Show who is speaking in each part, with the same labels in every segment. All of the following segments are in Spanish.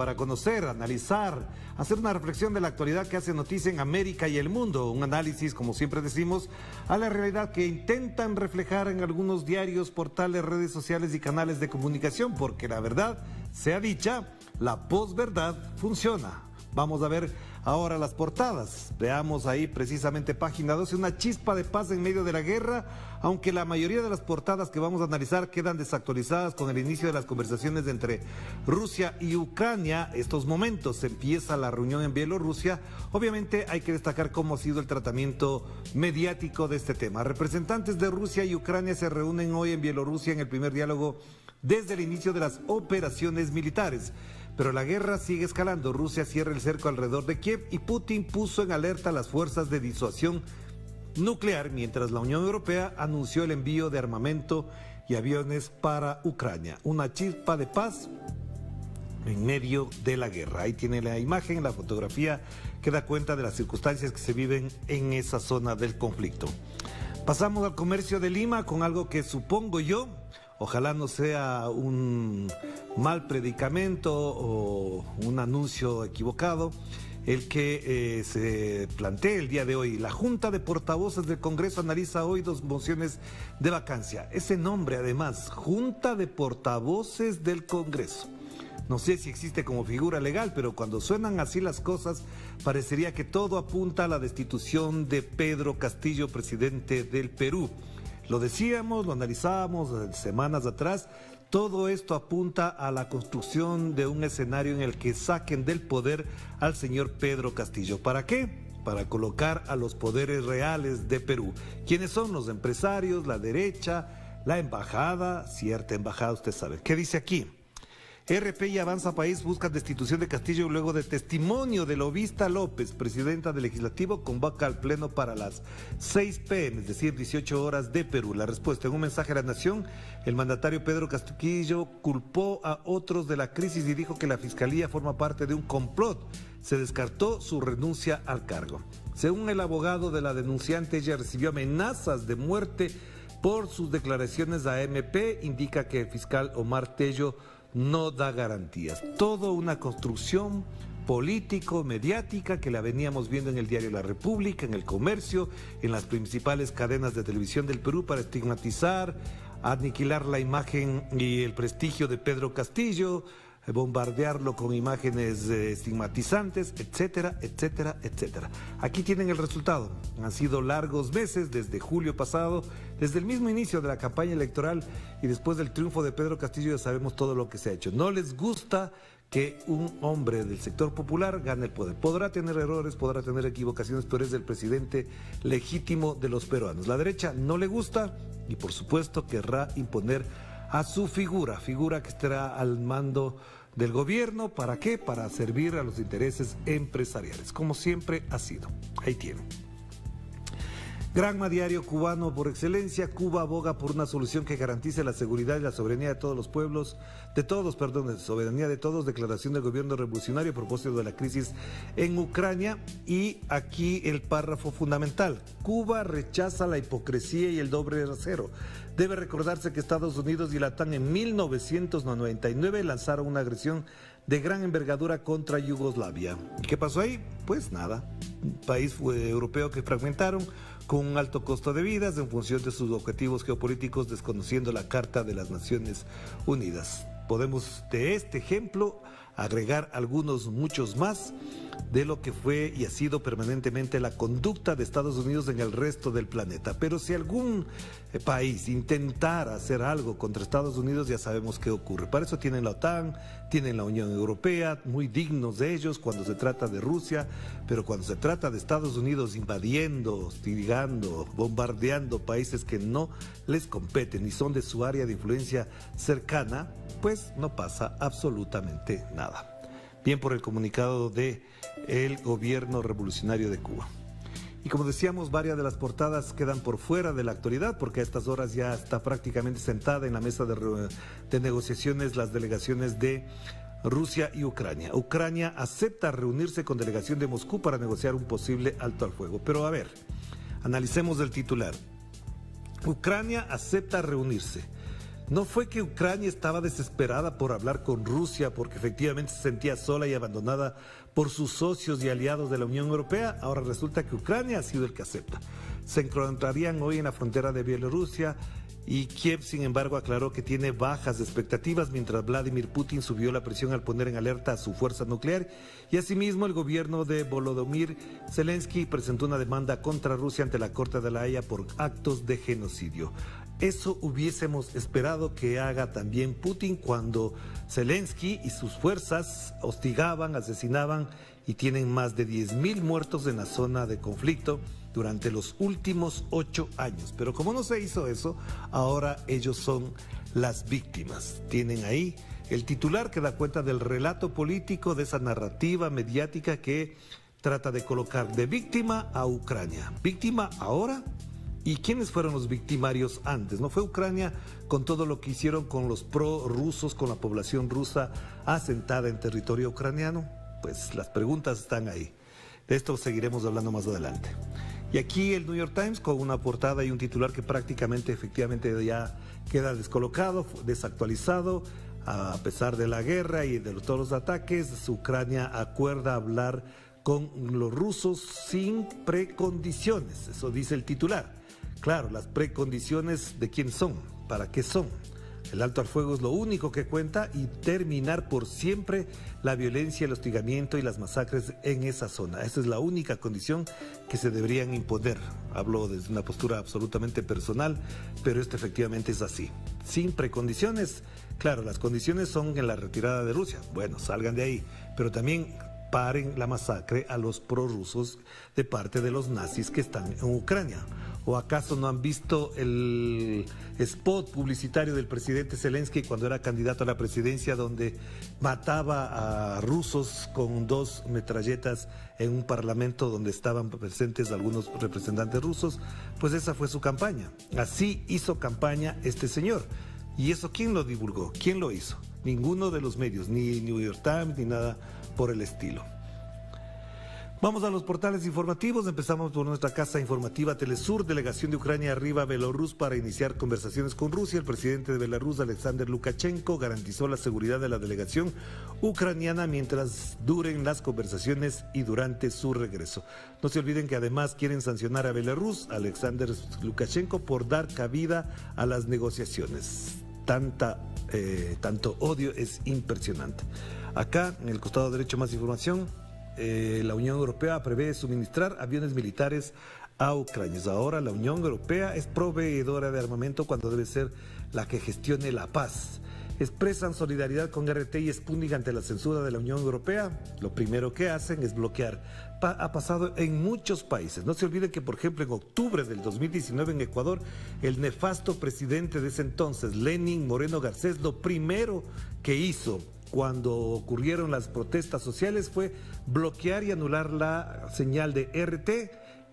Speaker 1: Para conocer, analizar, hacer una reflexión de la actualidad que hace noticia en América y el mundo. Un análisis, como siempre decimos, a la realidad que intentan reflejar en algunos diarios, portales, redes sociales y canales de comunicación, porque la verdad sea dicha, la posverdad funciona. Vamos a ver ahora las portadas. Veamos ahí precisamente página 12, una chispa de paz en medio de la guerra, aunque la mayoría de las portadas que vamos a analizar quedan desactualizadas con el inicio de las conversaciones entre Rusia y Ucrania. Estos momentos empieza la reunión en Bielorrusia. Obviamente hay que destacar cómo ha sido el tratamiento mediático de este tema. Representantes de Rusia y Ucrania se reúnen hoy en Bielorrusia en el primer diálogo desde el inicio de las operaciones militares. Pero la guerra sigue escalando. Rusia cierra el cerco alrededor de Kiev y Putin puso en alerta a las fuerzas de disuasión nuclear, mientras la Unión Europea anunció el envío de armamento y aviones para Ucrania. Una chispa de paz en medio de la guerra. Ahí tiene la imagen, la fotografía que da cuenta de las circunstancias que se viven en esa zona del conflicto. Pasamos al comercio de Lima con algo que supongo yo, ojalá no sea un mal predicamento o un anuncio equivocado, el que se plantea el día de hoy. La Junta de Portavoces del Congreso analiza hoy 2 mociones de vacancia. Ese nombre, además, Junta de Portavoces del Congreso. No sé si existe como figura legal, pero cuando suenan así las cosas, parecería que todo apunta a la destitución de Pedro Castillo, presidente del Perú. Lo decíamos, lo analizábamos semanas atrás, todo esto apunta a la construcción de un escenario en el que saquen del poder al señor Pedro Castillo. ¿Para qué? Para colocar a los poderes reales de Perú. ¿Quiénes son? Los empresarios, la derecha, la embajada, cierta embajada, usted sabe. ¿Qué dice aquí? RP y Avanza País buscan destitución de Castillo luego de testimonio de Lovista López, presidenta del Legislativo, convoca al Pleno para las 6 p.m., es decir, 18 horas de Perú. La respuesta: en un mensaje a la Nación, el mandatario Pedro Castillo culpó a otros de la crisis y dijo que la Fiscalía forma parte de un complot. Se descartó su renuncia al cargo. Según el abogado de la denunciante, ella recibió amenazas de muerte por sus declaraciones a AMP, indica que el fiscal Omar Tello no da garantías. Todo una construcción político-mediática que la veníamos viendo en el diario La República, en El Comercio, en las principales cadenas de televisión del Perú para estigmatizar, aniquilar la imagen y el prestigio de Pedro Castillo, bombardearlo con imágenes estigmatizantes, etcétera, etcétera, etcétera. Aquí tienen el resultado. Han sido largos meses, desde julio pasado, desde el mismo inicio de la campaña electoral y después del triunfo de Pedro Castillo ya sabemos todo lo que se ha hecho. No les gusta que un hombre del sector popular gane el poder. Podrá tener errores, podrá tener equivocaciones, pero es el presidente legítimo de los peruanos. La derecha no le gusta y por supuesto querrá imponer a su figura que estará al mando del gobierno. ¿Para qué? Para servir a los intereses empresariales, como siempre ha sido. Ahí tienen. Granma, diario cubano por excelencia. Cuba aboga por una solución que garantice la seguridad y la soberanía de todos los pueblos, soberanía de todos, declaración del gobierno revolucionario a propósito de la crisis en Ucrania. Y aquí el párrafo fundamental: Cuba rechaza la hipocresía y el doble rasero. Debe recordarse que Estados Unidos y la OTAN en 1999 lanzaron una agresión de gran envergadura contra Yugoslavia. ¿Y qué pasó ahí? Pues nada, un país europeo que fragmentaron con un alto costo de vidas en función de sus objetivos geopolíticos, desconociendo la Carta de las Naciones Unidas. Podemos de este ejemplo agregar algunos muchos más de lo que fue y ha sido permanentemente la conducta de Estados Unidos en el resto del planeta. Pero si algún país intentara hacer algo contra Estados Unidos, ya sabemos qué ocurre. Para eso tienen la OTAN, tienen la Unión Europea, muy dignos de ellos cuando se trata de Rusia, pero cuando se trata de Estados Unidos invadiendo, hostigando, bombardeando países que no les competen y son de su área de influencia cercana, pues no pasa absolutamente nada. Bien por el comunicado de el gobierno revolucionario de Cuba. Y como decíamos, varias de las portadas quedan por fuera de la actualidad porque a estas horas ya está prácticamente sentada en la mesa de negociaciones las delegaciones de Rusia y Ucrania. Ucrania acepta reunirse con delegación de Moscú para negociar un posible alto al fuego. Pero a ver, analicemos el titular. Ucrania acepta reunirse. No fue que Ucrania estaba desesperada por hablar con Rusia porque efectivamente se sentía sola y abandonada por sus socios y aliados de la Unión Europea. Ahora resulta que Ucrania ha sido el que acepta. Se encontrarían hoy en la frontera de Bielorrusia y Kiev, sin embargo, aclaró que tiene bajas expectativas mientras Vladimir Putin subió la presión al poner en alerta a su fuerza nuclear y asimismo el gobierno de Volodymyr Zelensky presentó una demanda contra Rusia ante la Corte de la Haya por actos de genocidio. Eso hubiésemos esperado que haga también Putin cuando Zelensky y sus fuerzas hostigaban, asesinaban y tienen más de 10.000 muertos en la zona de conflicto durante los últimos 8 años. Pero como no se hizo eso, ahora ellos son las víctimas. Tienen ahí el titular que da cuenta del relato político, de esa narrativa mediática que trata de colocar de víctima a Ucrania. ¿Víctima ahora? ¿Y quiénes fueron los victimarios antes? ¿No fue Ucrania con todo lo que hicieron con los prorrusos, con la población rusa asentada en territorio ucraniano? Pues las preguntas están ahí. De esto seguiremos hablando más adelante. Y aquí el New York Times con una portada y un titular que prácticamente, efectivamente, ya queda descolocado, desactualizado. A pesar de la guerra y de todos los ataques, Ucrania acuerda hablar con los rusos sin precondiciones. Eso dice el titular. Claro, las precondiciones de quién son, para qué son. El alto al fuego es lo único que cuenta y terminar por siempre la violencia, el hostigamiento y las masacres en esa zona. Esa es la única condición que se deberían imponer. Hablo desde una postura absolutamente personal, pero esto efectivamente es así. Sin precondiciones, claro, las condiciones son en la retirada de Rusia. Bueno, salgan de ahí, pero también paren la masacre a los prorrusos de parte de los nazis que están en Ucrania. ¿O acaso no han visto el spot publicitario del presidente Zelensky cuando era candidato a la presidencia, donde mataba a rusos con 2 metralletas en un parlamento donde estaban presentes algunos representantes rusos? Pues esa fue su campaña. Así hizo campaña este señor. ¿Y eso quién lo divulgó? ¿Quién lo hizo? Ninguno de los medios, ni New York Times, ni nada por el estilo. Vamos a los portales informativos. Empezamos por nuestra casa informativa Telesur. Delegación de Ucrania arriba a Bielorrusia para iniciar conversaciones con Rusia. El presidente de Bielorrusia, Alexander Lukashenko, garantizó la seguridad de la delegación ucraniana mientras duren las conversaciones y durante su regreso. No se olviden que además quieren sancionar a Bielorrusia, Alexander Lukashenko, por dar cabida a las negociaciones. Tanto odio es impresionante. Acá, en el costado derecho, más información. La Unión Europea prevé suministrar aviones militares a Ucrania. Ahora la Unión Europea es proveedora de armamento cuando debe ser la que gestione la paz. Expresan solidaridad con RT y Sputnik ante la censura de la Unión Europea. Lo primero que hacen es bloquear. Ha pasado en muchos países. No se olviden que, por ejemplo, en octubre del 2019 en Ecuador, el nefasto presidente de ese entonces, Lenín Moreno Garcés, lo primero que hizo cuando ocurrieron las protestas sociales fue bloquear y anular la señal de RT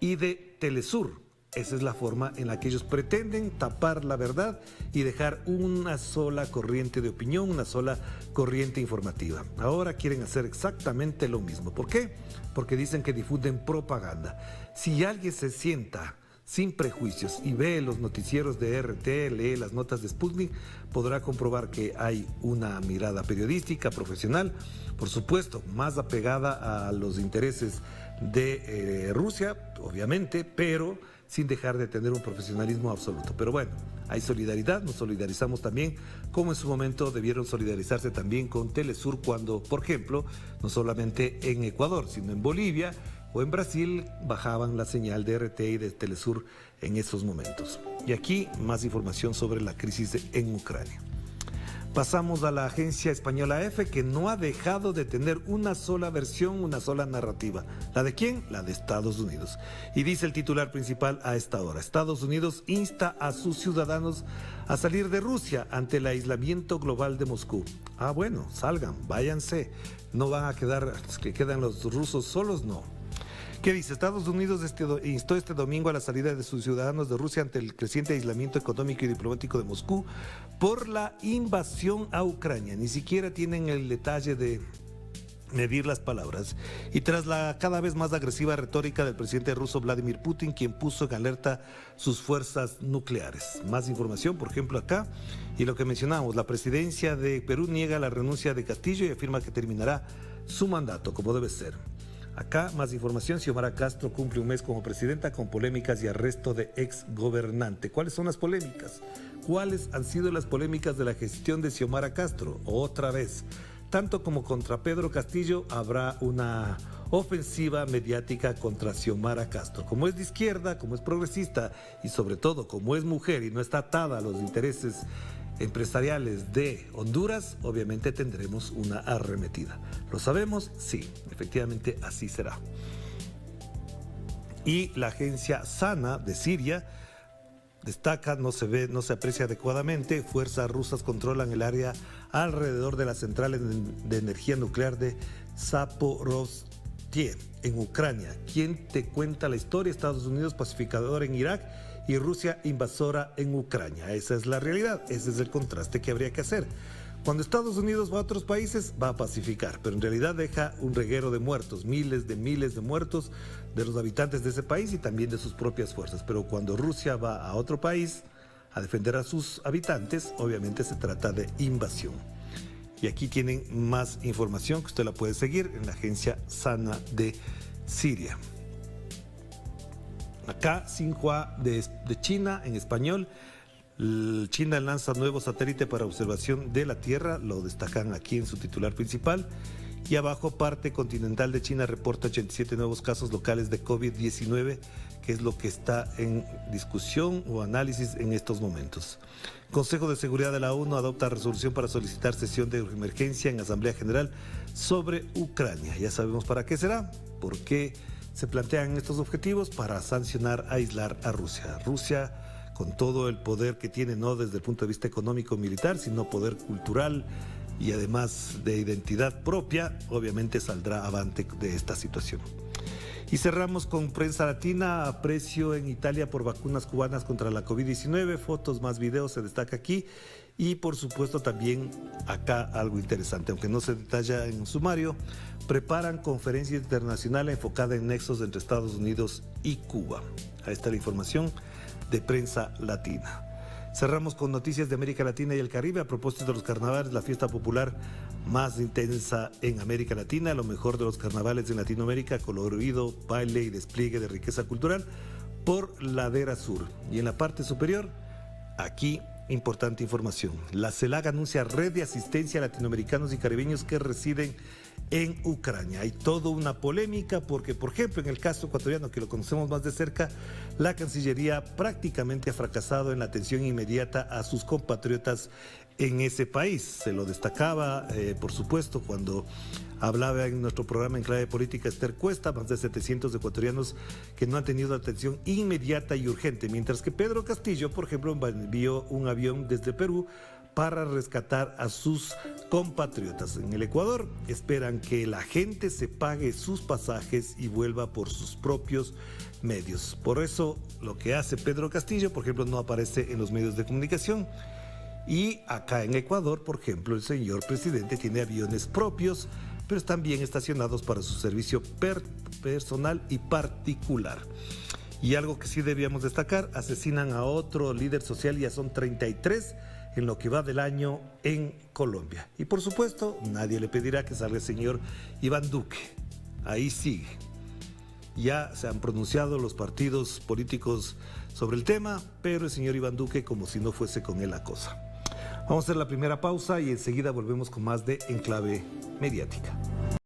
Speaker 1: y de Telesur. Esa es la forma en la que ellos pretenden tapar la verdad y dejar una sola corriente de opinión, una sola corriente informativa. Ahora quieren hacer exactamente lo mismo. ¿Por qué? Porque dicen que difunden propaganda. Si alguien se sienta sin prejuicios y ve los noticieros de RT, lee las notas de Sputnik, podrá comprobar que hay una mirada periodística, profesional, por supuesto, más apegada a los intereses de Rusia, obviamente, pero sin dejar de tener un profesionalismo absoluto. Pero bueno, hay solidaridad, nos solidarizamos también, como en su momento debieron solidarizarse también con Telesur cuando, por ejemplo, no solamente en Ecuador, sino en Bolivia o en Brasil bajaban la señal de RT y de Telesur en esos momentos. Y aquí más información sobre la crisis en Ucrania. Pasamos a la agencia española EFE, que no ha dejado de tener una sola versión, una sola narrativa. ¿La de quién? La de Estados Unidos. Y dice el titular principal a esta hora: Estados Unidos insta a sus ciudadanos a salir de Rusia ante el aislamiento global de Moscú. Ah, bueno, salgan, váyanse. No van a quedar, que quedan los rusos solos, no. ¿Qué dice? Estados Unidos instó este domingo a la salida de sus ciudadanos de Rusia ante el creciente aislamiento económico y diplomático de Moscú por la invasión a Ucrania. Ni siquiera tienen el detalle de medir las palabras. Y tras la cada vez más agresiva retórica del presidente ruso Vladimir Putin, quien puso en alerta sus fuerzas nucleares. Más información, por ejemplo, acá, y lo que mencionamos, la presidencia de Perú niega la renuncia de Castillo y afirma que terminará su mandato, como debe ser. Acá, más información, Xiomara Castro cumple un mes como presidenta con polémicas y arresto de ex gobernante. ¿Cuáles son las polémicas? ¿Cuáles han sido las polémicas de la gestión de Xiomara Castro? Otra vez, tanto como contra Pedro Castillo, habrá una ofensiva mediática contra Xiomara Castro. Como es de izquierda, como es progresista y sobre todo como es mujer y no está atada a los intereses empresariales de Honduras, obviamente tendremos una arremetida. ¿Lo sabemos? Sí, efectivamente así será. Y la agencia SANA de Siria destaca, no se aprecia adecuadamente, fuerzas rusas controlan el área alrededor de la central de energía nuclear de Zaporozhye, en Ucrania. ¿Quién te cuenta la historia? Estados Unidos pacificador en Irak y Rusia invasora en Ucrania. Esa es la realidad, ese es el contraste que habría que hacer. Cuando Estados Unidos va a otros países, va a pacificar, pero en realidad deja un reguero de muertos, miles de muertos de los habitantes de ese país y también de sus propias fuerzas. Pero cuando Rusia va a otro país a defender a sus habitantes, obviamente se trata de invasión. Y aquí tienen más información que usted la puede seguir en la agencia SANA de Siria. Acá, Xinhua de China, en español. China lanza nuevo satélite para observación de la Tierra, lo destacan aquí en su titular principal. Y abajo, parte continental de China reporta 87 nuevos casos locales de COVID-19, que es lo que está en discusión o análisis en estos momentos. Consejo de Seguridad de la ONU adopta resolución para solicitar sesión de emergencia en Asamblea General sobre Ucrania. Ya sabemos para qué será, por qué se plantean estos objetivos: para sancionar, aislar a Rusia. Rusia, con todo el poder que tiene, no desde el punto de vista económico militar, sino poder cultural y además de identidad propia, obviamente saldrá avante de esta situación. Y cerramos con Prensa Latina. Aprecio en Italia por vacunas cubanas contra la COVID-19, fotos más videos se destaca aquí. Y por supuesto también acá algo interesante, aunque no se detalla en sumario, preparan conferencia internacional enfocada en nexos entre Estados Unidos y Cuba. Ahí está la información de Prensa Latina. Cerramos con noticias de América Latina y el Caribe. A propósito de los carnavales, la fiesta popular más intensa en América Latina, lo mejor de los carnavales en Latinoamérica, colorido, baile y despliegue de riqueza cultural por Ladera Sur. Y en la parte superior, aquí, importante información. La CELAC anuncia red de asistencia a latinoamericanos y caribeños que residen en Ucrania. Hay toda una polémica porque, por ejemplo, en el caso ecuatoriano, que lo conocemos más de cerca, la Cancillería prácticamente ha fracasado en la atención inmediata a sus compatriotas en ese país. Se lo destacaba, por supuesto, cuando hablaba en nuestro programa En Clave Política Esther Cuesta, más de 700 ecuatorianos que no han tenido atención inmediata y urgente, mientras que Pedro Castillo, por ejemplo, envió un avión desde Perú para rescatar a sus compatriotas. En el Ecuador esperan que la gente se pague sus pasajes y vuelva por sus propios medios. Por eso lo que hace Pedro Castillo, por ejemplo, no aparece en los medios de comunicación. Y acá en Ecuador, por ejemplo, el señor presidente tiene aviones propios, pero están bien estacionados para su servicio personal y particular. Y algo que sí debíamos destacar, asesinan a otro líder social, ya son 33 en lo que va del año en Colombia. Y por supuesto, nadie le pedirá que salga el señor Iván Duque. Ahí sigue. Ya se han pronunciado los partidos políticos sobre el tema, pero el señor Iván Duque como si no fuese con él la cosa. Vamos a hacer la primera pausa y enseguida volvemos con más de Enclave Mediática.